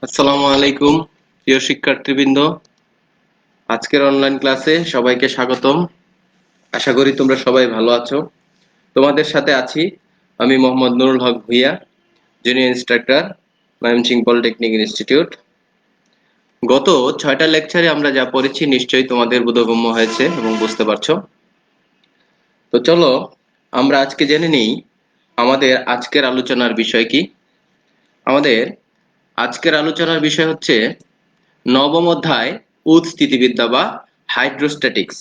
আসসালামু আলাইকুম প্রিয় শিক্ষার্থীবৃন্দ। আজকের অনলাইন ক্লাসে সবাইকে স্বাগতম। আশা করি তোমরা সবাই ভালো আছো। তোমাদের সাথে আছি আমি Mohammad Nurul Haque Bhuiyan, junior instructor, Mymensingh polytechnic institute. গত 6টা লেকচারে আমরা যা পড়েছি নিশ্চয়ই তোমাদের বোধগম্য হয়েছে এবং বুঝতে পারছো। তো চলো আমরা আজকে জেনে নিই আমাদের আজকের আলোচনার বিষয় কি। আমাদের আজকের আলোচনার বিষয় হচ্ছে নবম অধ্যায় উৎস্থিতিবিদ্যা বা হাইড্রোস্ট্যাটিক্স।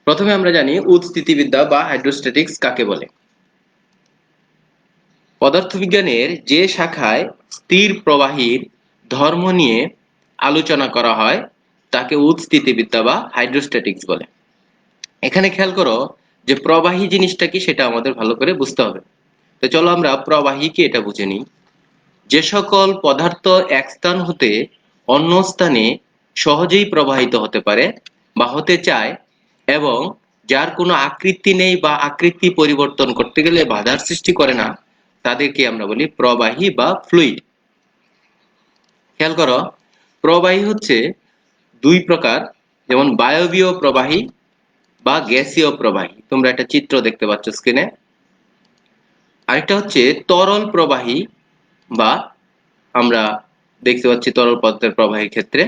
প্রথমে আমরা জানি উৎস্থিতিবিদ্যা বা হাইড্রোস্ট্যাটিক্স কাকে বলে। পদার্থবিজ্ঞানের যে শাখায় স্থির প্রবাহীর ধর্ম নিয়ে আলোচনা করা হয় তাকে উৎস্থিতিবিদ্যা বা হাইড্রোস্ট্যাটিক্স বলে। এখানে খেয়াল করো যে প্রবাহী জিনিসটা কি সেটা আমাদের ভালো করে বুঝতে হবে। তো চলো আমরা প্রবাহী কি এটা বুঝে নিই। যে সকল পদার্থ এক স্থান হতে অন্য স্থানে সহজেই প্রবাহিত হতে পারে বা হতে চায় এবং যার কোনো আকৃতি নেই বা আকৃতি পরিবর্তন করতে গেলে বাধার সৃষ্টি করে না, তাদেরকে আমরা বলি প্রবাহী বা ফ্লুইড। খেয়াল করো, প্রবাহী হচ্ছে দুই প্রকার, যেমন বায়বীয় প্রবাহী বা গ্যাসীয় প্রবাহী। তোমরা একটা চিত্র দেখতে পাচ্ছ স্ক্রিনে। আরেকটা হচ্ছে তরল প্রবাহী বা আমরা দেখতে পাচ্ছি তরল পদার্থের প্রবাহের ক্ষেত্রে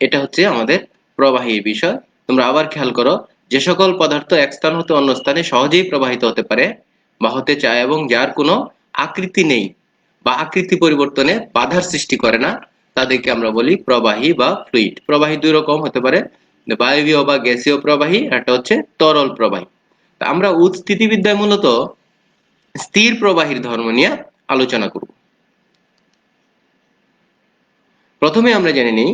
এটা হচ্ছে আমাদের প্রবাহীর বিষয়। তোমরা আবার খেয়াল করো, যে সকল পদার্থ এক স্থান হতে অন্য স্থানে সহজেই প্রবাহিত হতে পারে বা হতে চায় এবং যার কোনো আকৃতি নেই বা আকৃতি পরিবর্তনে বাধার সৃষ্টি করে না, তাদেরকে আমরা বলি প্রবাহী বা ফ্লুইড। প্রবাহী দুই রকম হতে পারে, বায়বীয় বা গ্যাসীয় প্রবাহী, একটা হচ্ছে তরল প্রবাহী। আমরা উৎস্থিতিবিদ্যায় মূলত স্থির প্রবাহীর ধর্ম নিয়ে আলোচনা করব। প্রথমে আমরা জেনে নিই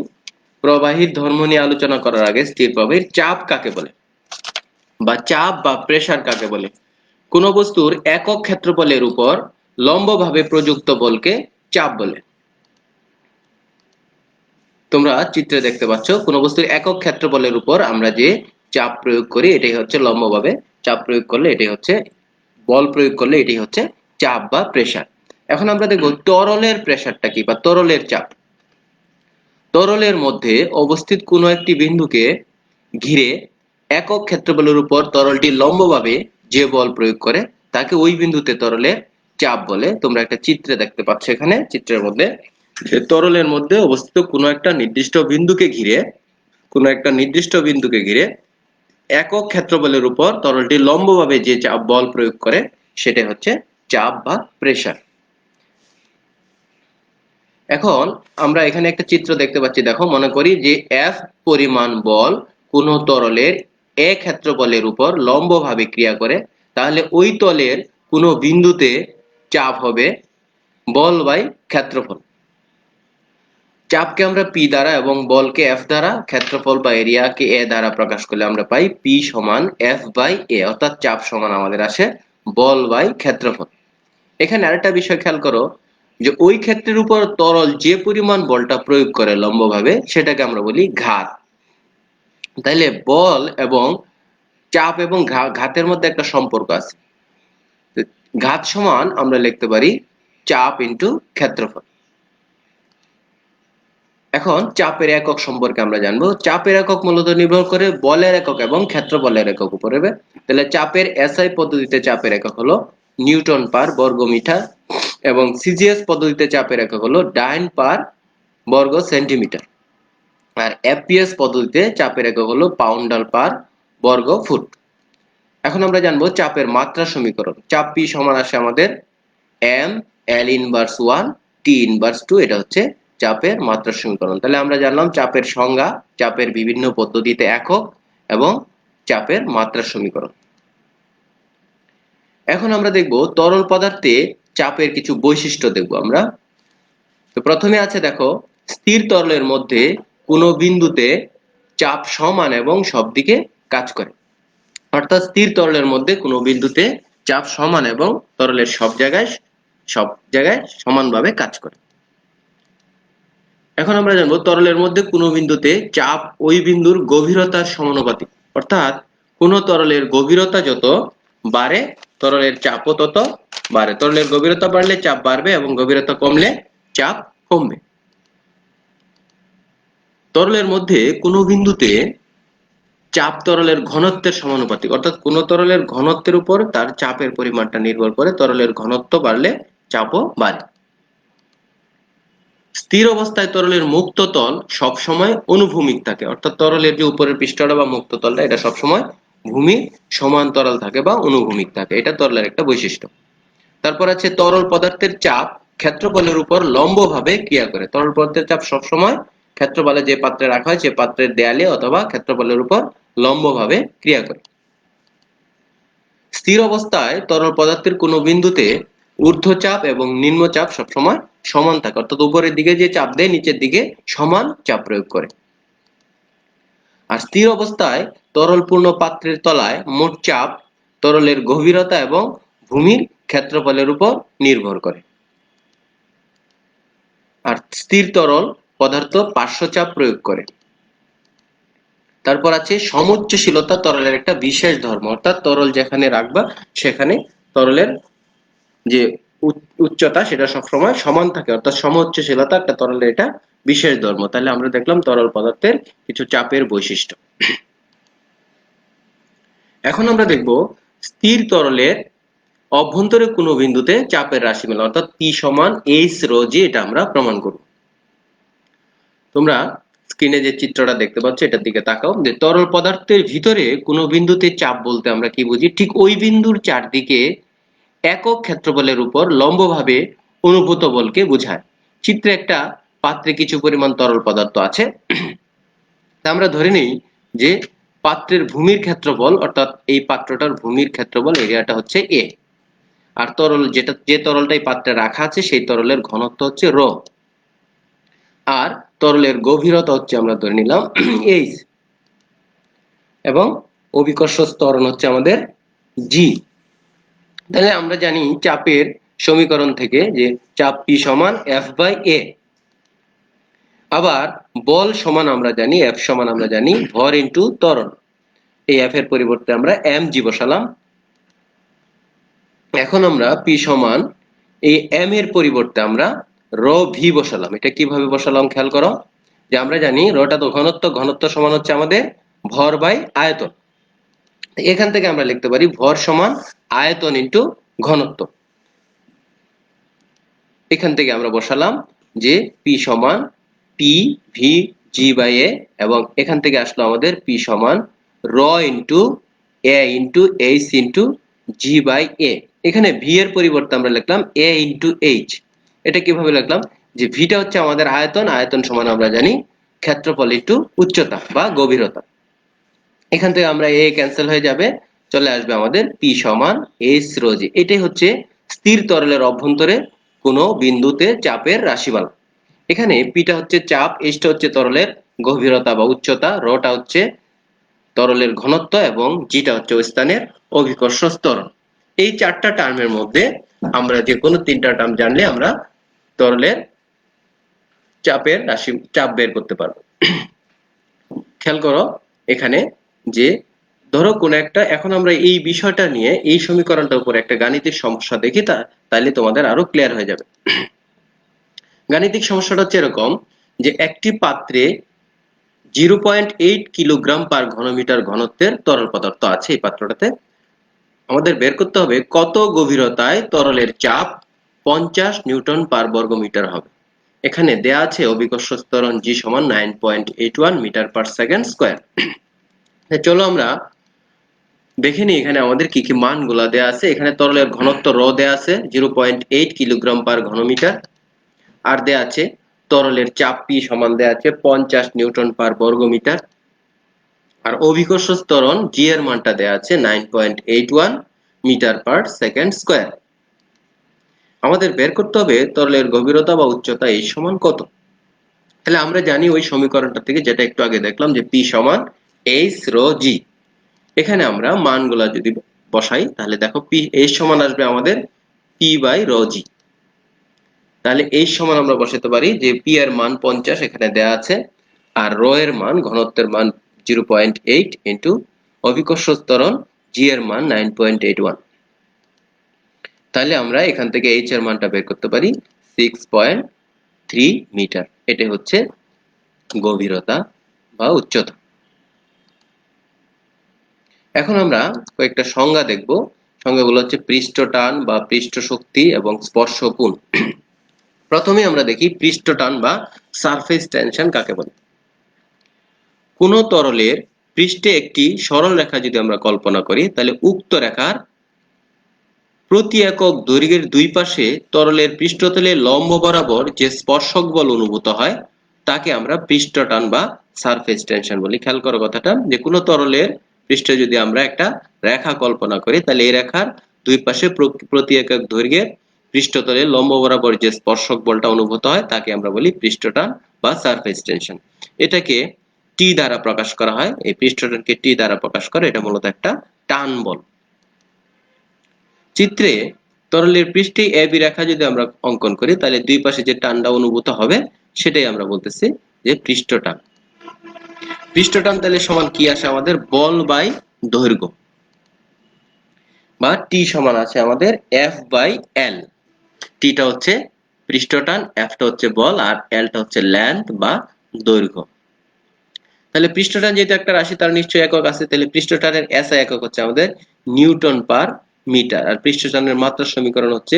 প্রবাহীর ধর্ম নিয়ে আলোচনা করার আগে স্থির প্রবাহীর চাপ কাকে বলে বা চাপ বা প্রেসার কাকে বলে। কোন বস্তুর একক ক্ষেত্রফলের উপর লম্বভাবে প্রযুক্ত বলকে চাপ বলে। তোমরা চিত্রে দেখতে পাচ্ছ, কোন বস্তুর একক ক্ষেত্রফলের উপর আমরা যে চাপ প্রয়োগ করি এটাই হচ্ছে লম্বভাবে চাপ প্রয়োগ করলে এটাই হচ্ছে বল প্রয়োগ করলে এটাই হচ্ছে চাপ বা প্রেসার। এখন আমরা দেখব তরলের প্রেসারটা কি বা তরলের চাপ। তরলের মধ্যে অবস্থিত কোনো একটি বিন্দুকে ঘিরে একক ক্ষেত্রফলের উপর তরলটি লম্বভাবে যে বল প্রয়োগ করে তাকে ওই বিন্দুতে তরলের চাপ বলে। তোমরা একটা চিত্রে দেখতে পাচ্ছ, এখানে চিত্রের মধ্যে তরলের মধ্যে অবস্থিত কোনো একটা নির্দিষ্ট বিন্দুকে ঘিরে একক ক্ষেত্রফলের উপর তরলটি লম্বভাবে যে চাপ বল প্রয়োগ করে সেটা হচ্ছে চাপ বা প্রেসার। এখন আমরা এখানে একটা চিত্র দেখতে পাচ্ছি, দেখো, মনে করি যে F পরিমাণ বল কোন তরলের এ ক্ষেত্রফলের উপর লম্বভাবে ক্রিয়া করে, তাহলে ওই তলের কোন বিন্দুতে চাপ হবে বল বাই ক্ষেত্রফল। চাপকে আমরা P দ্বারা এবং বলকে F দ্বারা, ক্ষেত্রফল বা এরিয়াকে A দ্বারা প্রকাশ করলে আমরা পাই P সমান F বাই A, অর্থাৎ চাপ সমান আমাদের আসে বল বাই ক্ষেত্রফল। এখানে আরেকটা বিষয় খেয়াল করো যে ওই ক্ষেত্রের উপর তরল যে পরিমাণ বলটা প্রয়োগ করে লম্বভাবে সেটাকে আমরা বলি ঘাত। তাইলে বল এবং চাপ এবং ঘাতের মধ্যে একটা সম্পর্ক আছে। ঘাত সমান আমরা লিখতে পারি চাপ ইনটু ক্ষেত্রফল। এখন চাপের একক সম্পর্কে আমরা জানবো। চাপের একক মূলত নির্ভর করে বলের একক এবং ক্ষেত্রফলের একক উপরে। তাহলে চাপের এসআই পদ্ধতিতে চাপের একক হলো নিউটন পার বর্গ মিটার এবং সিজিএস পদ্ধতিতে চাপের একক হলো ডাইন পার বর্গ সেন্টিমিটার, আর এফপিএস পদ্ধতিতে চাপের একক হলো পাউন্ডাল পার বর্গ ফুট। এখন আমরা জানবো চাপের মাত্রা সমীকরণ। চাপ পি সমান আসে আমাদের M L inverse 1 T inverse 2, এটা হচ্ছে চাপের মাত্রা সমীকরণ। তাহলে আমরা জানলাম চাপের সংজ্ঞা, চাপের বিভিন্ন পদ্ধতিতে একক এবং চাপের মাত্রা সমীকরণ। এখন আমরা দেখব তরল পদার্থে চাপের কিছু বৈশিষ্ট্য দেখব আমরা। তো প্রথমে আছে, দেখো, স্থির তরলের মধ্যে কোনো বিন্দুতে চাপ সমান এবং সব দিকে কাজ করে। অর্থাৎ স্থির তরলের মধ্যে কোনো বিন্দুতে চাপ সমান এবং তরলের সব জায়গায় সমানভাবে কাজ করে। এখন আমরা জানবো তরলের মধ্যে কোনো বিন্দুতে চাপ ওই বিন্দুর গভীরতার সমানুপাতিক। অর্থাৎ কোনো তরলের গভীরতা যত বাড়ে তরলের চাপও তত বাড়ে। তরলের গভীরতা বাড়লে চাপ বাড়বে এবং গভীরতা কমলে চাপ কমবে। তরলের মধ্যে কোনো বিন্দুতে চাপ তরলের ঘনত্বের সমানুপাতিক, অর্থাৎ কোন তরলের ঘনত্বের উপর তার চাপের পরিমাণটা নির্ভর করে। তরলের ঘনত্ব বাড়লে চাপও বাড়ে। স্থির অবস্থায় তরলের মুক্ত তল সবসময় অনুভূমিক থাকে, অর্থাৎ তরলের যে উপরের পৃষ্ঠটা বা মুক্ত তলটা এটা সবসময় ভূমি সমান্তরাল থাকে বা অনুভূমিক থাকে। এটা তরলের একটা বৈশিষ্ট্য। তারপর আছে তরল পদার্থের চাপ ক্ষেত্রফলের উপর লম্বভাবে ক্রিয়া করে। তরল পদার্থের চাপ সবসময় ক্ষেত্রফলে যে পাত্রে রাখা হয় সে পাত্রের দেয়ালে অথবা ক্ষেত্রফলের উপর লম্বভাবে ক্রিয়া করে। স্থির অবস্থায় তরল পদার্থের কোনো বিন্দুতে ঊর্ধ্বচাপ এবং নিম্নচাপ সবসময় সমান থাকে, অর্থাৎ উপরের দিকে যে চাপ দেয় নিচের দিকে সমান চাপ প্রয়োগ করে। আর স্থির অবস্থায় তরল পূর্ণ পাত্রের তলায় মোট চাপ তরলের গভীরতা এবং ভূমির ক্ষেত্রফলের উপর নির্ভর করে। আর স্থির তরল পদার্থ পার্শ্বচাপ প্রয়োগ করে। তারপর আছে সমুচ্চশীলতা তরলের একটা বিশেষ ধর্ম, অর্থাৎ তরল যেখানে রাখবা সেখানে তরলের যে উচ্চতা সেটা সবসময় সমান থাকে, অর্থাৎ সমউচ্চশীলতা একটা তরলের এটা বিশেষ ধর্ম। তাহলে আমরা দেখলাম তরল পদার্থের কিছু চাপের বৈশিষ্ট্য। এখন আমরা দেখব স্থির তরলের অভ্যন্তরে কোনো বিন্দুতে চাপের রাশিমালা, অর্থাৎ P সমান H রো জি, এটা আমরা প্রমাণ করব। তোমরা স্ক্রিনে যে চিত্রটা দেখতে পাচ্ছ এটার দিকে তাকাও। যে তরল পদার্থের ভিতরে কোনো বিন্দুতে চাপ বলতে আমরা কি বুঝি, ঠিক ওই বিন্দুর চারদিকে একক ক্ষেত্রফলের উপর লম্বভাবে অনুভূত বলকে বোঝায়। চিত্রে একটা পাত্রে কিছু পরিমাণ তরল পদার্থ আছে। আমরা ধরে নিই যে পাত্রের ভূমির ক্ষেত্রফল, অর্থাৎ এই পাত্রটার ভূমির ক্ষেত্রফল এরিয়াটা হচ্ছে এ। আর তরল যে তরলটা এই পাত্রে রাখা আছে সেই তরলের ঘনত্ব হচ্ছে রো। আর তরলের গভীরতা হচ্ছে আমরা ধরে নিলাম এইচ, এবং অভিকর্ষ ত্বরণ হচ্ছে আমাদের জি। তাহলে আমরা জানি চাপের সমীকরণ থেকে যে চাপ P সমান F বাই A। আবার বল সমান আমরা জানি F সমান আমরা জানি ভর ইনটু ত্বরণ। এই F এর পরিবর্তে আমরা mg বসালাম। এখন আমরা P সমান এই m এর পরিবর্তে আমরা রো ভি বসালাম। এটা কিভাবে বসালাম খেয়াল করো। যে আমরা জানি রোটা তো ঘনত্ব, ঘনত্ব সমান হচ্ছে আমাদের ভর বাই আয়তন। এখান থেকে আমরা লিখতে পারি ভর সমান আয়তন ইনটু ঘনত্ব। এখান থেকে আমরা বসালাম যে P সমান P V G by A, এবং এখান থেকে আসলো আমাদের P সমান র into A into H into G by A. এখানে ভি এর পরিবর্তে আমরা লিখলাম এ ইনটু এইচ। এটা কিভাবে লিখলাম, যে ভিটা হচ্ছে আমাদের আয়তন, আয়তন সমান আমরা জানি ক্ষেত্রফল ইনটু উচ্চতা বা গভীরতা। এখান থেকে আমরা এ ক্যান্সেল হয়ে যাবে, চলে আসবে আমাদের P সমান এইচ রো জি। এটাই হচ্ছে স্থির তরলের অভ্যন্তরে কোনো বিন্দুতে চাপের রাশিমালা। এখানে পিটা হচ্ছে চাপ, এইচটা হচ্ছে তরলের গভীরতা বা উচ্চতা, রোটা হচ্ছে তরলের ঘনত্ব এবং জিটা হচ্ছে ওই স্থানের অভিকর্ষ ত্বরণ। এই চারটা টার্মের মধ্যে আমরা যে কোনো তিনটা টার্ম জানলে আমরা তরলের চাপের রাশি চাপ বের করতে পারবো। খেয়াল করো এখানে যে ধরো কোন একটা, এখন আমরা এই বিষয়টা নিয়ে এই সমীকরণটার উপর একটা গাণিতিক সমস্যা দেখি, তাহলে তোমাদের আরো ক্লিয়ার হয়ে যাবে। গাণিতিক সমস্যাটা হচ্ছে এরকম যে একটি পাত্রে 0.8 কিলোগ্রাম পার ঘনমিটার ঘনত্বের তরল পদার্থ আছে। এই পাত্রটাতে আমাদের বের করতে হবে কত গভীরতায় তরলের চাপ 50 নিউটন পার বর্গমিটার হবে। এখানে দেয়া আছে অভিকর্ষ ত্বরণ জি সমান 9.81 মিটার পার সেকেন্ড স্কয়ার। চলো আমরা দেখে নিই এখানে আমাদের কি কি মানগুলা দেয়া আছে। এখানে তরলের ঘনত্ব রো দেয়া আছে 0.8 কিলোগ্রাম পার ঘনমিটার, আর দেয়া আছে তরলের চাপ পি সমান দেয়া আছে 50 নিউটন পার বর্গমিটার, আর অভিকর্ষ ত্বরণ জি এর মানটা দেয়া আছে 9.81 মিটার পার সেকেন্ড স্কয়ার। আমাদের বের করতে হবে তরলের গভীরতা বা উচ্চতা এই সমান কত। তাহলে আমরা জানি ওই সমীকরণটা থেকে যেটা একটু আগে দেখলাম যে পি সমান এইচ রো জি। এখানে আমরা মানগুলা যদি বসাই তাহলে দেখো পি এইচ সমান আসবে আমাদের পি বাই রো জি। তাহলে এইচ সমান আমরা বসাতে পারি যে পি এর মান 50 এখানে দেয়া আছে, আর রো এর মান ঘনত্বের মান 0.8 ইনটু অভিকর্ষ ত্বরণ জি এর মান 9.81। তাহলে আমরা এখান থেকে h এর মানটা বের করতে পারি 6.3 মিটার। এটা হচ্ছে গভীরতা বা উচ্চতা। এখন আমরা কয়েকটা সংজ্ঞা দেখব। সংজ্ঞাগুলো হচ্ছে পৃষ্ঠ টান বা পৃষ্ঠ শক্তি এবং স্পর্শ কোণ। প্রথমে আমরা দেখি পৃষ্ঠ টান বা সারফেস টেনশন কাকে বলে। কোন তরলের পৃষ্ঠে একটি সরল রেখা যদি আমরা কল্পনা করি, তাহলে উক্ত রেখার প্রতি একক দৈর্ঘ্যের দুই পাশে তরলের পৃষ্ঠতলে লম্ব বরাবর যে স্পর্শক বল অনুভূত হয় তাকে আমরা পৃষ্ঠ টান বা সারফেস টেনশন বলি। খেয়াল করো কথাটা, যে কোনো তরলের পৃষ্ঠে যদি আমরা একটা রেখা কল্পনা করি, তাহলে এই রেখার দুই পাশে প্রতি একক দৈর্ঘ্যের পৃষ্ঠতলে লম্ব বরাবর যে স্পর্শক বলটা অনুভূত হয় তাকে আমরা বলি পৃষ্ঠ টান বা সারফেস টেনশন। এটাকে টি দ্বারা প্রকাশ করা হয়। এই পৃষ্ঠটানকে টি দ্বারা প্রকাশ করে, এটা মূলত একটা টান বল। চিত্রে তরলের পৃষ্ঠে এবি রেখা যদি আমরা অঙ্কন করি, তাহলে দুই পাশে যে টানটা অনুভূত হবে সেটাই আমরা বলতেছি যে পৃষ্ঠ টান। পৃষ্ঠ টান তাহলে সমান কি আসে আমাদের? বল বাই দৈর্ঘ্য, বা টি সমান আছে আমাদের এফ বাই এল। টিটা হচ্ছে পৃষ্ঠ টান, এফটা হচ্ছে বল, আর এলটা হচ্ছে লেন্থ বা দৈর্ঘ্য। তাহলে পৃষ্ঠ টান যেহেতু একটা রাশি, তার নিশ্চয়ই একক আছে। তাহলে পৃষ্ঠ টানের এসআই একক হচ্ছে আমাদের নিউটন পার মিটার, আর পৃষ্ঠ টানের মাত্রার সমীকরণ হচ্ছে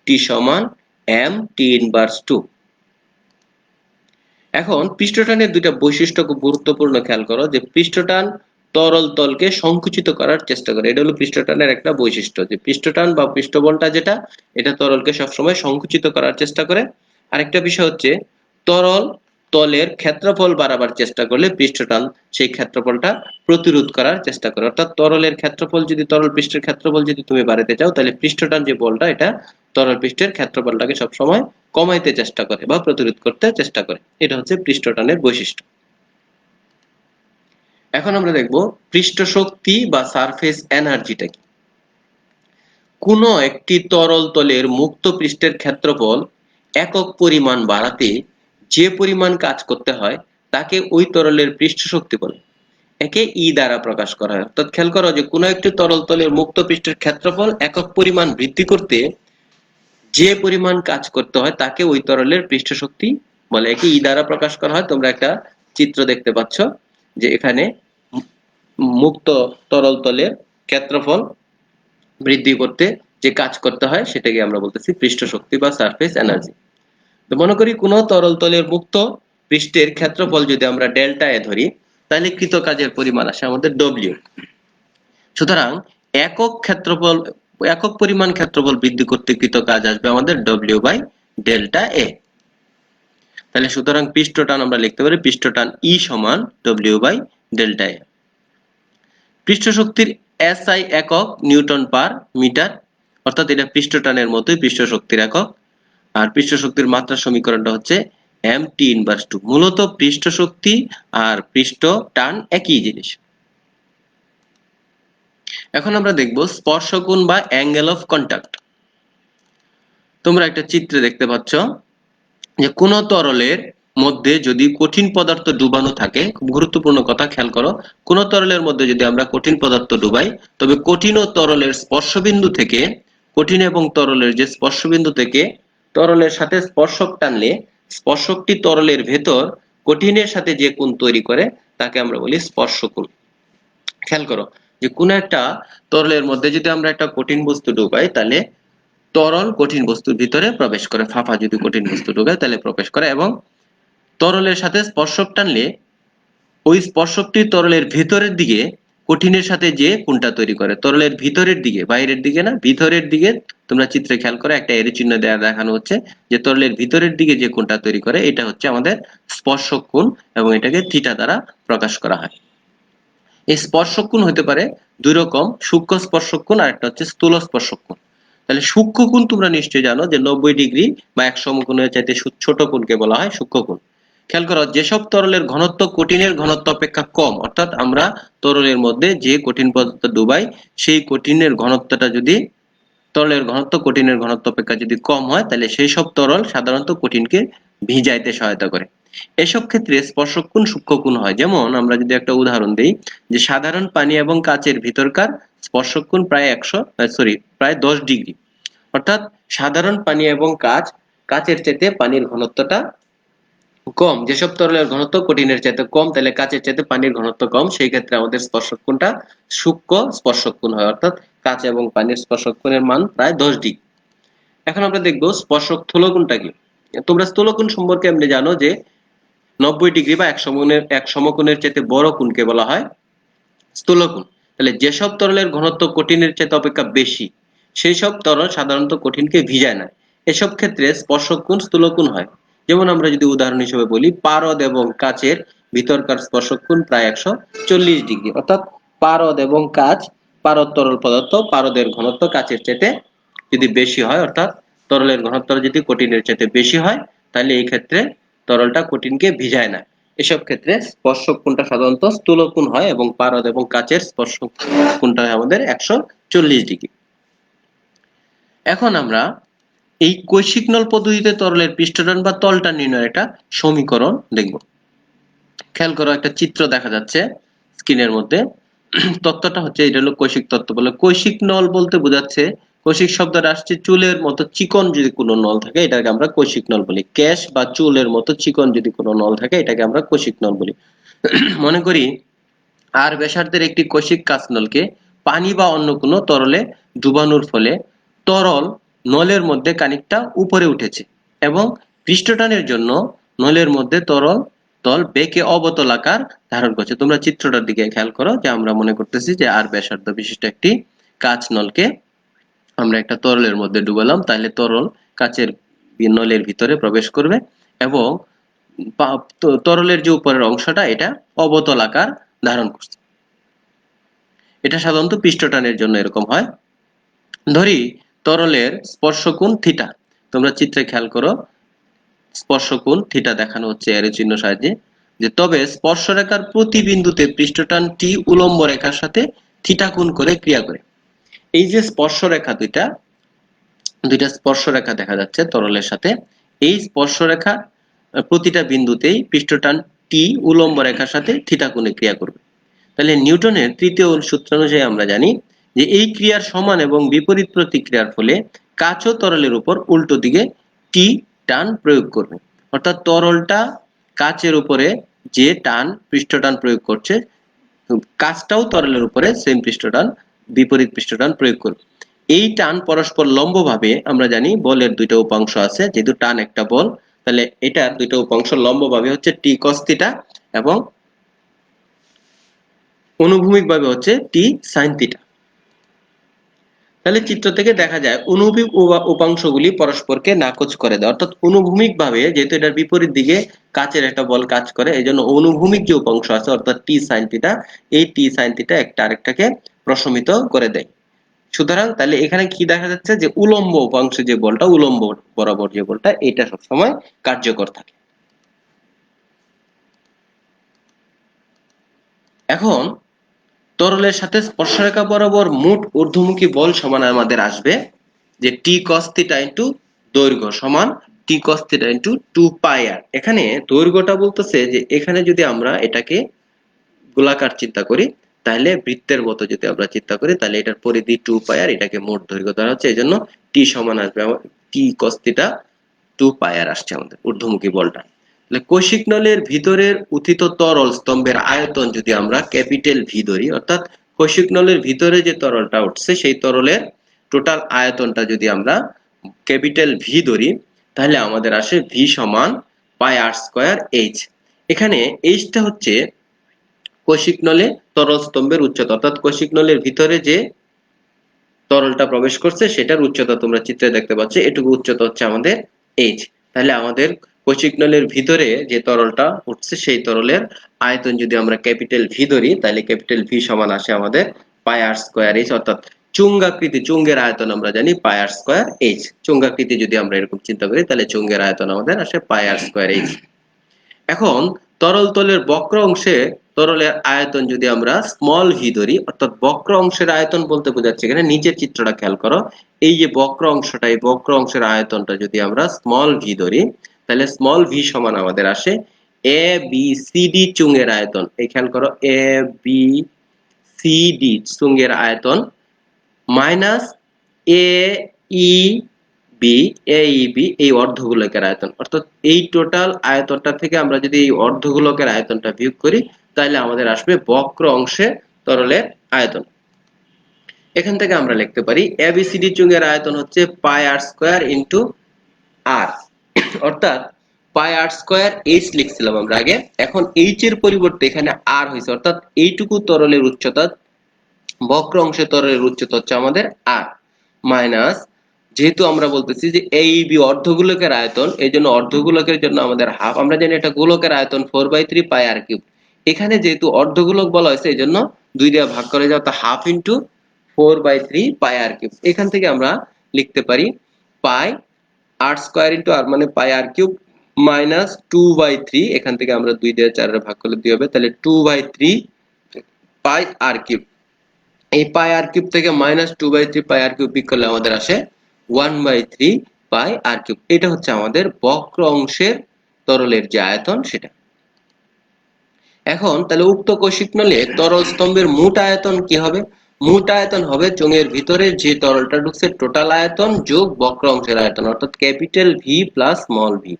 টি সমান এম টি ইনভার্স 2। এখন পৃষ্ঠ টানের দুইটা বৈশিষ্ট্য খুব গুরুত্বপূর্ণ, খেয়াল করো। যে পৃষ্ঠ টান তরল তলকে সংকুচিত করার চেষ্টা করে, এটা হলো পৃষ্ঠ টানের একটা বৈশিষ্ট্য। যে পৃষ্ঠ টান বা পৃষ্ঠবলটা যেটা, এটা তরলকে সবসময় সংকুচিত করার চেষ্টা করে। আরেকটা বিষয় হচ্ছে তরল তলের ক্ষেত্রফল বাড়াবার চেষ্টা করলে পৃষ্ঠ টান সেই ক্ষেত্রফলটা প্রতিরোধ করার চেষ্টা করে। অর্থাৎ তরলের ক্ষেত্রফল যদি, তরল পৃষ্ঠের ক্ষেত্রফল যদি তুমি বাড়াতে চাও, তাহলে পৃষ্ঠ টান যে বলটা, এটা তরল পৃষ্ঠের ক্ষেত্রফলটাকে সবসময় কমাইতে চেষ্টা করে বা প্রতিরোধ করতে চেষ্টা করে। এটা হচ্ছে পৃষ্ঠ টানের বৈশিষ্ট্য। এখন আমরা দেখব পৃষ্ঠ শক্তি বা সারফেস এনার্জিটা কি। কোন একটি তরল তলের মুক্ত পৃষ্ঠের ক্ষেত্রফল একক পরিমাণ বাড়াতে যে পরিমাণ কাজ করতে হয় তাকে ওই তরলের পৃষ্ঠ শক্তি বলে। একে ই দ্বারা প্রকাশ করা হয়। অর্থাৎ খেয়াল করো, যে কোনো একটি তরল তলের মুক্ত পৃষ্ঠের ক্ষেত্রফল একক পরিমাণ বৃদ্ধি করতে যে পরিমাণ কাজ করতে হয় তাকে ওই তরলের পৃষ্ঠ শক্তি বলে। একে ই দ্বারা প্রকাশ করা হয়। তোমরা একটা চিত্র দেখতে পাচ্ছ, যে এখানে মুক্ত তরল তলের ক্ষেত্রফল বৃদ্ধি করতে যে কাজ করতে হয় সেটাকে আমরা বলতেছি পৃষ্ঠ শক্তি বা সারফেস এনার্জি। তো মনে করি কোন তরল তলের মুক্ত পৃষ্ঠের ক্ষেত্রফল যদি আমরা ডেল্টা এ ধরি, তাহলে কৃত কাজের পরিমাণ আসে আমাদের ডব্লিউ। সুতরাং একক ক্ষেত্রফল, একক পরিমাণ ক্ষেত্রফল বৃদ্ধি করতে কৃত কাজ আসবে আমাদের ডব্লিউ বাই ডেল্টা এ। তাহলে সুতরাং পৃষ্ঠ টান আমরা লিখতে পারি পৃষ্ঠ টান ই সমান ডব্লিউ বাই ডেল্টা এ। পৃষ্ঠ শক্তির এসআই একক নিউটন পার মিটার, অর্থাৎ এটা পৃষ্ঠ টানের মতোই পৃষ্ঠ শক্তির একক। আর পৃষ্ঠ শক্তির মাত্রার সমীকরণটা হচ্ছে এম টি ইনভার্স 2। মূলত পৃষ্ঠ শক্তি আর পৃষ্ঠ টান একই জিনিস। এখন আমরা দেখব স্পর্শ কোণ বা অ্যাঙ্গেল অফ কন্টাক্ট। তোমরা একটা চিত্রে দেখতে পাচ্ছ, যে কোন তরলের মধ্যে যদি কঠিন পদার্থ ডুবানো থাকে, খুব গুরুত্বপূর্ণ কথা, খেয়াল করো। কোন তরলের মধ্যে যদি আমরা কঠিন পদার্থ ডুবাই, তবে কঠিন ও তরলের স্পর্শবিন্দু থেকে, কঠিন এবং তরলের যে স্পর্শবিন্দু থেকে তরলের সাথে স্পর্শক টানলে স্পর্শকটি তরলের ভেতর কঠিনের সাথে যে কোণ তৈরি করে তাকে আমরা বলি স্পর্শ কোণ। খেয়াল করো, যে কোন একটা তরলের মধ্যে যদি আমরা একটা কঠিন বস্তু ডুবাই, তাহলে তরল কঠিন বস্তুর ভিতরে প্রবেশ করে, ফাঁপা যদি কঠিন বস্তু ঢোকে তাহলে প্রবেশ করে, এবং তরলের সাথে স্পর্শক টানলে ওই স্পর্শকটি তরলের ভেতরের দিকে কঠিনের সাথে যে কোণটা তৈরি করে, তরলের ভিতরের দিকে, বাইরের দিকে না, ভিতরের দিকে। তোমরা চিত্রে খেয়াল করে একটা এরো চিহ্ন দেওয়া দেখানো হচ্ছে, যে তরলের ভিতরের দিকে যে কোণটা তৈরি করে এটা হচ্ছে আমাদের স্পর্শক কোণ, এবং এটাকে থিটা দ্বারা প্রকাশ করা হয়। এই স্পর্শক কোণ হতে পারে দুই রকম, সূক্ষ্ম স্পর্শক কোণ আর একটা হচ্ছে স্থূল স্পর্শক কোণ। তাহলে সূক্ষ্ম কোণ তোমরা নিশ্চয়ই জানো, যে 90 ডিগ্রি বা 1 সমকোণের চাইতে ছোট কোণকে বলা হয় সূক্ষ্ম কোণ। খেয়াল করো, যেসব তরলের ঘনত্ব কঠিনের ঘনত্ব অপেক্ষা কম, অর্থাৎ আমরা তরলের মধ্যে যে কঠিন পদার্থ ডুবাই সেই কঠিনের ঘনত্বটা যদি, তরলের ঘনত্ব কঠিনের ঘনত্ব অপেক্ষা যদি কম হয়, তাহলে সেই সব তরল সাধারণত কঠিনকে ভিজাইতে সহায়তা করে। এসব ক্ষেত্রে স্পর্শক কোণ সূক্ষ্ম কোণ হয়। যেমন আমরা যদি একটা উদাহরণ দেই, যে সাধারণ পানি এবং কাচের ভিতরকার স্পর্শক কোণ প্রায় প্রায় 10 ডিগ্রি। অর্থাৎ সাধারণ পানি এবং কাচের চাইতে পানির ঘনত্বটা কম। যেসব তরলের ঘনত্ব কঠিনের চাইতে কম, তাহলে কাচের চাইতে পানির ঘনত্ব কম, সেই ক্ষেত্রে আমাদের স্পর্শক কোণটা সূক্ষ্ম স্পর্শক কোণ হয়, অর্থাৎ কাচ এবং পানির স্পর্শক কোণের মান প্রায় 10 ডিগ্রি। এখন আমরা দেখব স্পর্শক স্থূলকোণটা কি। তোমরা স্থূলকোণ সম্পর্কে এমনি জানো যে 90 ডিগ্রি বা এক সমকোণের চাইতে বড় কোণকে বলা হয় স্থূলকোণ। তাহলে যেসব তরলের ঘনত্ব কঠিনের চাইতে অপেক্ষা বেশি, সেই সব তরল সাধারণত কঠিনকে ভিজায় না। এসব ক্ষেত্রে স্পর্শক কোণ স্থূলকোণ হয়। যেমন আমরা যদি উদাহরণ হিসেবে বলি, পারদ এবং কাচের ভিতরকার স্পর্শক কোণ প্রায় 140 ডিগ্রি। অর্থাৎ পারদ এবং কাচ, পারদ তরল পদার্থ, পারদের ঘনত্ব কাচের চাইতে যদি বেশি হয়, অর্থাৎ তরলের ঘনত্ব যদি কঠিনের চাইতে বেশি হয়, তাহলে এই ক্ষেত্রে তরলটা কঠিনকে ভিজায় না। এসব ক্ষেত্রে স্পর্শক কোণটা সাধারণত স্থূলকোণ হয় এবং পারদ এবং কাচের স্পর্শক কোণটা হয় আমাদের 140 ডিগ্রি। এখন আমরা এই কৈশিক নল পদ্ধতিতে তরলের পৃষ্ঠটান বা তলটা নির্ণয়ের একটা সমীকরণ দেখব। খেয়াল করো, একটা চিত্র দেখা যাচ্ছে স্ক্রিনের মধ্যে। তত্ত্বটা হচ্ছে, এটা হলো কৈশিক তত্ত্ব। বলে কৈশিক নল বলতে বোঝাচ্ছে, কৈশিক শব্দটা আসছে চুলের মতো চিকন যদি কোনো নল থাকে এটাকে আমরা কৈশিক নল বলি। ক্যাশ বা চুলের মতো চিকন যদি কোনো নল থাকে এটাকে আমরা কৈশিক নল বলি। মনে করি আর ব্যাসার্ধের একটি কৈশিক কাচ নলকে পানি বা অন্য কোনো তরলে ডুবানোর ফলে তরল নলের মধ্যে খানিকটা উপরে উঠেছে এবং পৃষ্ঠটানের জন্য নলের মধ্যে তল বেঁকে অবতল আকার ধারণ করছে। তোমরা চিত্রটার দিকে খেয়াল করো, যে আমরা মনে করতেছি যে আর ব্যাসার্ধ বিশিষ্ট একটি কাচ নলকে আমরা একটা তরলের মধ্যে ডুবালাম, তাহলে তরল কাচের নলের ভিতরে প্রবেশ করবে এবং তরলের যে উপরের অংশটা এটা অবতল আকার ধারণ করছে। এটা সাধারণত পৃষ্ঠটানের জন্য এরকম হয়। ধরি তরলের স্পর্শকোণ থিটা। তোমরা চিত্রে খেয়াল করো, স্পর্শকোণ থিটা দেখানো হচ্ছে এরো চিহ্ন সাহায্যে। যে তবে স্পর্শরেখার প্রতি বিন্দুতে পৃষ্ঠটান টি উলম্ব রেখার সাথে থিটা কোণ করে ক্রিয়া করে। এই যে স্পর্শরেখা দুইটা স্পর্শরেখা দেখা যাচ্ছে তরলের সাথে, এই স্পর্শরেখা প্রতিটা বিন্দুতেই পৃষ্ঠটান টি উলম্ব রেখার সাথে থিটা কোণে ক্রিয়া করবে। তাহলে নিউটনের তৃতীয় সূত্র অনুযায়ী আমরা জানি যে এই ক্রিয়ার সমান এবং বিপরীত প্রতিক্রিয়ার ফলে কাচ ও তরলের উপর উল্টো দিকে টি টান প্রয়োগ করবে। অর্থাৎ তরলটা কাচের উপরে যে পৃষ্ঠটান প্রয়োগ করছে, কাচটাও তরলের উপরে সেম বিপরীত পৃষ্ঠটান প্রয়োগ করবে। এই টান পরস্পর লম্বভাবে, আমরা জানি বলের দুইটা উপাংশ আছে, যেহেতু টান একটা বল, তাহলে এটার দুইটা উপাংশ লম্বভাবে হচ্ছে টি কস থিটা এবং অনুভূমিকভাবে হচ্ছে টি সাইন থিটা। তাহলে চিত্র থেকে দেখা যায় অনুভূমিক উপাংশগুলি পরস্পরকে নাকচ করে দেয়। অর্থাৎ অনুভূমিকভাবে, যেহেতু এটার বিপরীত দিকে কাচের একটা বল কাজ করে, এই জন্য অনুভূমিক যে উপাংশ আছে অর্থাৎ টি সাইন থিটা, এই টি সাইন থিটা একটা আরেকটাকে প্রশমিত করে দেয়। সুতরাং তাহলে এখানে কি দেখা যাচ্ছে, যে উলম্ব উপাংশে যে বলটা, উলম্ব বরাবর যে বলটা, এটা সবসময় কার্যকর থাকে। এখন তরলের সাথে স্পর্শরেখা বরাবর মোট ঊর্ধ্বমুখী বল সমান আমাদের আসবে যে টি কস থিটা ইনটু দৈর্ঘ্য সমান টি কস থিটা ইনটু 2 পাই আর। এখানে দৈর্ঘ্যটা বলতেছে যে এখানে যদি আমরা এটাকে গোলাকার চিন্তা করি, তাহলে বৃত্তের মতো যদি আমরা চিন্তা করি, তাহলে এটার পরিধি 2 পাই আর, এটাকে মোট দৈর্ঘ্য ধরা হচ্ছে, এজন্য টি সমান আসবে টি কস থিটা 2 পাই আর আসছে আমাদের ঊর্ধ্বমুখী বলটা। তাহলে কৈশিক নলের ভিতরের উথিত তরল স্তম্ভের আয়তন যদি আমরা ক্যাপিটাল ভি ধরি, অর্থাৎ কৈশিক নলের ভিতরে যে তরলটা উঠছে সেই তরলের টোটাল আয়তনটা যদি আমরা ক্যাপিটাল ভি ধরি, তাহলে আমাদের আসে ভি সমান পাই আর স্কয়ার এইচ। এখানে এইচটা হচ্ছে কৈশিক নলে তরল স্তম্ভের উচ্চতা, অর্থাৎ কৈশিক নলের ভিতরে যে তরলটা প্রবেশ করছে সেটার উচ্চতা তোমরা চিত্রে দেখতে পাচ্ছ, এটুকু উচ্চতা হচ্ছে আমাদের এইচ। তাহলে আমাদের কৈশিক নলের ভিতরে যে তরলটা উঠছে সেই তরলের আয়তন যদি আমরা ক্যাপিটাল ভি ধরি, তাহলে ক্যাপিটাল ভি সমান আসে আমাদের পাই আর স্কয়ার এইচ। অর্থাৎ চুঙ্গের আয়তন আমরা জানি পাই আর স্কয়ার এইচ। চুঙ্গাকৃতি যদি আমরা এরকম চিন্তা করি, তাহলে চুঙ্গের আয়তন আমাদের আসে পাই আর স্কয়ার এইচ। এখন তরল তলের বক্র অংশে তরলের আয়তন যদি আমরা স্মল ভি ধরি, অর্থাৎ বক্র অংশের আয়তন বলতে বোঝাচ্ছে, এখানে নিচের চিত্রটা খেয়াল করো, এই যে বক্র অংশটা, এই বক্র অংশের আয়তনটা যদি আমরা স্মল ভি ধরি, তাহলে স্মল ভি সমান আমাদের আসে এ বি সি ডি চুঙ্গের আয়তন। এই খেয়াল করো, এ বি সি ডি চুঙ্গের আয়তন minus A E B A E B এই অর্ধগোলকের আয়তন, অর্থাৎ এই টোটাল আয়তনটা থেকে আমরা যদি এই অর্ধগোলকের আয়তনটা বিয়োগ করি তাহলে আমাদের আসবে বক্র অংশে তরলের আয়তন। এখান থেকে আমরা লিখতে পারি এবিসিডি চুঙের আয়তন হচ্ছে পাই আর স্কয়ার ইনটু আর, অর্থাৎ পাই আর স্কয়ার এইচ লিখছিলাম আমরা আগে, এখন এইচ এর পরিবর্তে এখানে আর হয়েছে, অর্থাৎ এইটুকু তরলের উচ্চতা, বক্র অংশে তরলের উচ্চতা হচ্ছে আমাদের আর, মাইনাস, যেহেতু আমরা বলতেছি যে এই বি অর্ধগোলকের আয়তন, এই জন্য অর্ধগোলকের জন্য আমাদের হাফ, আমরা জানি এটা গোলকের আয়তন 4/3 পাই আর কিউব, এখানে যেহেতু অর্ধগোলক বলা হয়েছে এই জন্য 2 দিয়ে ভাগ করে যাও, তা হাফ ইন্টু 4/3 পাই আর কিউব। এখান থেকে আমরা লিখতে পারি পাই আর স্কয়ার ইন্টু আর মানে পাই আর কিউব মাইনাস 2/3, এখান থেকে আমরা 2 দিয়ে 4 এর ভাগ করলে 2 হবে, তাহলে 2/3 পাই আর কিউব। এই পাই আর কিউব থেকে মাইনাস 2/3 পাই আর কিউব বিয়োগ করলে আমাদের আসে 1/3 পাই আর কিউব। এটা হচ্ছে আমাদের বক্র অংশের তরলের যে আয়তন সেটা। এখন তাহলে উক্ত কৌশিক নলে তরল স্তম্ভের মোট আয়তন কি হবে? মোট আয়তন হবে চোঙের ভিতরে যে তরলটা ঢুকছে টোটাল আয়তন যোগ বক্র অংশের আয়তন, অর্থাৎ capital V plus small V.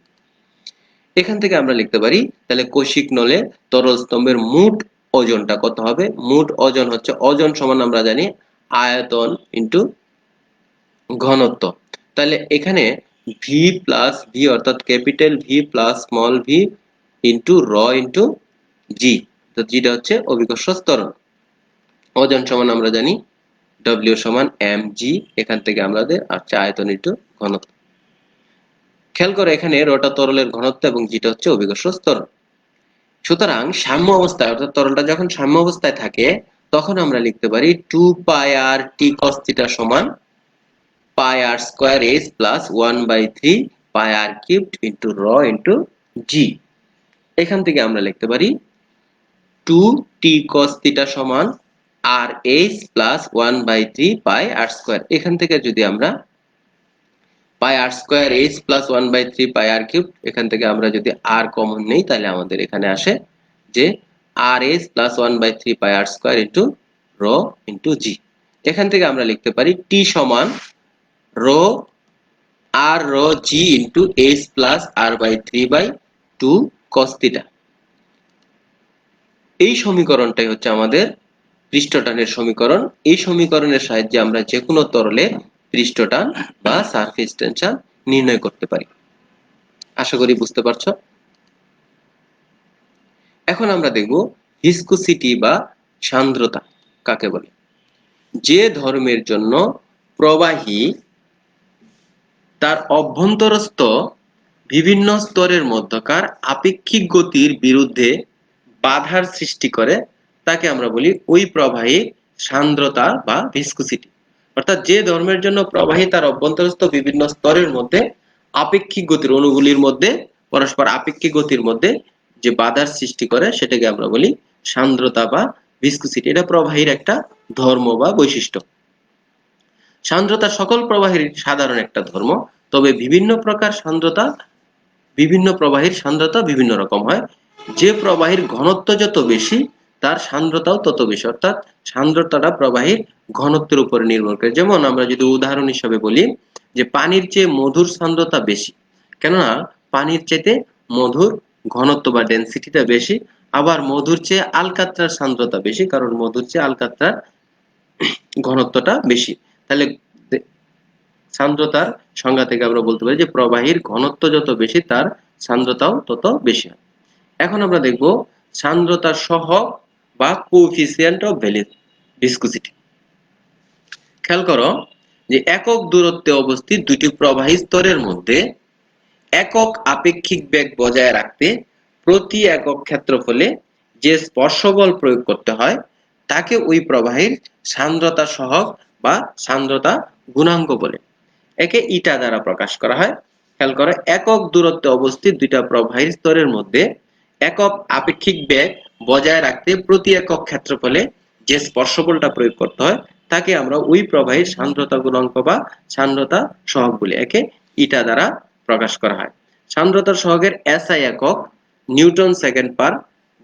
এখান থেকে আমরা লিখতে পারি তাহলে কৌশিক নলে তরল স্তম্ভের মোট ওজনটা কত হবে? মোট ওজন হচ্ছে, ওজন সমান আমরা জানি আয়তন ইন্টু ঘনত্ব। তাহলে এখানে ভি প্লাস ভি অর্থাৎ capital V plus small V into R into জি, তো জিটা হচ্ছে অভিকর্ষ ত্বরণ। ওজন সমান আমরা জানি ডব্লিউ সমান এম জি, এখান থেকে আমাদের আসছে আয়তন ইন্টু ঘনত্ব। খেয়াল করে এখানে রটা তরলের ঘনত্ব এবং জিটা হচ্ছে অভিকর্ষ ত্বরণ। সুতরাং সাম্য অবস্থায় অর্থাৎ তরলটা যখন সাম্য অবস্থায় থাকে তখন আমরা লিখতে পারি 2 পাই আর টি cos থিটা সমান পাই R square H plus 1/3 pi আর cubed into R into G. এখান থেকে আমরা লিখতে পারি 2t cos থিটা সমান আর H plus 1/3 pi R square. এখান থেকে যদি আমরা পাই R square H plus 1/3 pi আর কিউব, এখান থেকে আমরা যদি আর কমন নেই তাহলে আমাদের এখানে আসে যে R H plus 1/3 pi R square into R into G. এখান থেকে আমরা লিখতে পারি টি সমান rho R rho G into H plus R by 3/2 cos theta. এই সমীকরণটাই হচ্ছে আমাদের পৃষ্ঠটানের সমীকরণ। এই সমীকরণের সাহায্যে আমরা যে কোনো তরলের পৃষ্ঠটান বা সারফেস টেনশন নির্ণয় করতে পারি। আশা করি বুঝতে পারছো। এখন আমরা দেখব ভিসকোসিটি বা সান্দ্রতা কাকে বলে। যে ধর্মের জন্য প্রবাহী তার অভ্যন্তরস্থ বিভিন্ন স্তরের মধ্যকার আপেক্ষিক গতির বিরুদ্ধে বাধার সৃষ্টি করে তাকে আমরা বলি ওই প্রবাহীর সান্দ্রতা বা ভিসকোসিটি। অর্থাৎ যে ধর্মের জন্য প্রবাহী তার অভ্যন্তরস্থ বিভিন্ন স্তরের মধ্যে আপেক্ষিক গতির, অণুগুলির মধ্যে পরস্পর আপেক্ষিক গতির মধ্যে যে বাধার সৃষ্টি করে সেটাকে আমরা বলি সান্দ্রতা বা ভিসকোসিটি। এটা প্রবাহীর একটা ধর্ম বা বৈশিষ্ট্য। সান্দ্রতা সকল প্রবাহীর সাধারণ একটা ধর্ম, তবে বিভিন্ন প্রকার সান্দ্রতা, বিভিন্ন প্রবাহীর সান্দ্রতা বিভিন্ন রকম হয়। যে প্রবাহীর ঘনত্ব যত বেশি তার সান্দ্রতাও তত বেশি, অর্থাৎ সান্দ্রতাটা প্রবাহীর ঘনত্বের উপরে নির্ভর করে। যেমন আমরা যদি উদাহরণ হিসেবে বলি যে পানির চেয়ে মধুর সান্দ্রতা বেশি, কেননা পানির চেয়ে মধুর ঘনত্ব বা ডেনসিটিটা বেশি, আবার মধুর চেয়ে আলকাত্রার সান্দ্রতা বেশি, কারণ মধুর চেয়ে আলকাত্রার ঘনত্বটা বেশি। তাহলে সান্দ্রতার সংজ্ঞা থেকে আমরা বলতে পারি যে প্রবাহীর ঘনত্ব যত বেশি তার সান্দ্রতাও তত বেশি হয়। এখন আমরা দেখব সান্দ্রতার সহগ বা কোএফিসিয়েন্ট অফ ভিসকোসিটি। খেয়াল করো যে একক দূরত্বে অবস্থিত দুটি প্রবাহী স্তরের মধ্যে একক আপেক্ষিক বেগ বজায় রাখতে প্রতি একক ক্ষেত্রফলে যে স্পর্শ বল প্রয়োগ করতে হয় তাকে ওই প্রবাহীর সান্দ্রতা সহগ বা সান্দ্রতা গুণাঙ্ক বলে। একে ইটা দ্বারা প্রকাশ করা হয়। খেয়াল করো, একক দূরত্বে অবস্থিত দুইটা প্রবাহীর স্তরের মধ্যে একক আপেক্ষিক বেগ বজায় রাখতে প্রতি একক ক্ষেত্রফলে যে স্পর্শ বলটা প্রয়োগ করতে হয় তাকে আমরা ওই প্রবাহীর সান্দ্রতা গুণাঙ্ক বা সান্দ্রতা সহগ বলি। একে ইটা দ্বারা প্রকাশ করা হয়। সান্দ্রতার সহগের এসআই একক নিউটন সেকেন্ড পার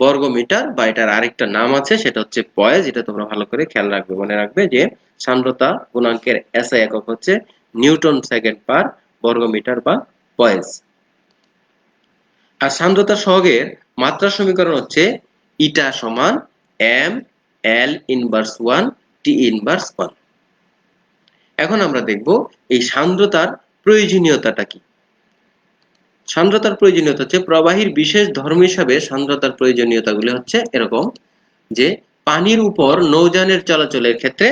বর্গ মিটার, বা এটার আরেকটা নাম আছে সেটা হচ্ছে পয়েজ। এটা তোমরা ভালো করে খেয়াল রাখবে, মনে রাখবে যে সান্দ্রতা গুণাঙ্কের এসআই একক হচ্ছে নিউটন সেকেন্ড পার বর্গমিটার বা পয়েস। আর সান্দ্রতা সহগের মাত্রা সমীকরণ হচ্ছে ইটা সমান M L inverse 1 T inverse 1। এখন আমরা দেখব এই সান্দ্রতার প্রয়োজনীয়তাটা কি। সান্দ্রতার প্রয়োজনীয়তা হচ্ছে প্রবাহীর বিশেষ ধর্ম হিসাবে সান্দ্রতার প্রয়োজনীয়তাগুলি হচ্ছে এরকম যে পানির উপর নৌযানের চলাচলের ক্ষেত্রে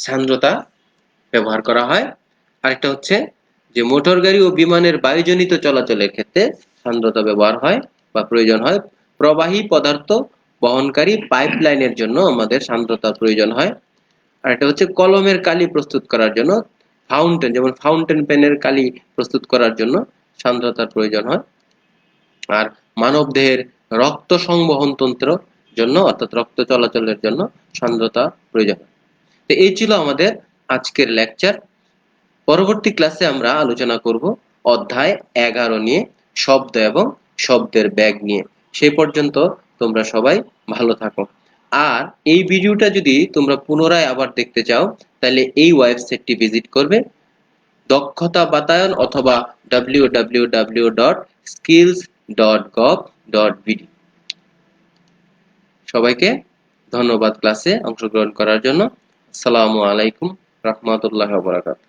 সান্দ্রতা ব্যবহার করা হয়। আরেকটা হচ্ছে যে মোটর গাড়ি ও বিমানের বায়ুজনিত চলাচলের ক্ষেত্রে সান্দ্রতা ব্যবহার হয় বা প্রয়োজন হয়। প্রবাহী পদার্থ বহনকারী পাইপলাইনের জন্য আমাদের সান্দ্রতার প্রয়োজন হয়। আর এটা হচ্ছে কলমের কালি প্রস্তুত করার জন্য, ফাউন্টেন যেমন ফাউন্টেন পেনের কালি প্রস্তুত করার জন্য সান্দ্রতার প্রয়োজন হয়। আর মানবদেহের রক্ত সংবহন তন্ত্র জন্য অর্থাৎ রক্ত চলাচলের জন্য সান্দ্রতা প্রয়োজন। তো এই ছিল আমাদের আজকের লেকচার। পরবর্তী ক্লাসে আমরা আলোচনা করব অধ্যায় 11 নিয়ে, শব্দ এবং শব্দের ব্যাগ নিয়ে। সেই পর্যন্ত তোমরা সবাই ভালো থাকো। আর এই ভিডিওটা যদি তোমরা পুনরায় আবার দেখতে চাও তাহলে এই ওয়েবসাইটটি ভিজিট করবে, দক্ষতা বাতায়ন অথবা www.skills.gov.bd। সবাইকে ধন্যবাদ ক্লাসে অংশগ্রহণ করার জন্য। আসসালামু আলাইকুম রাহমাতুল্লাহি ওয়া বারাকাতুহু।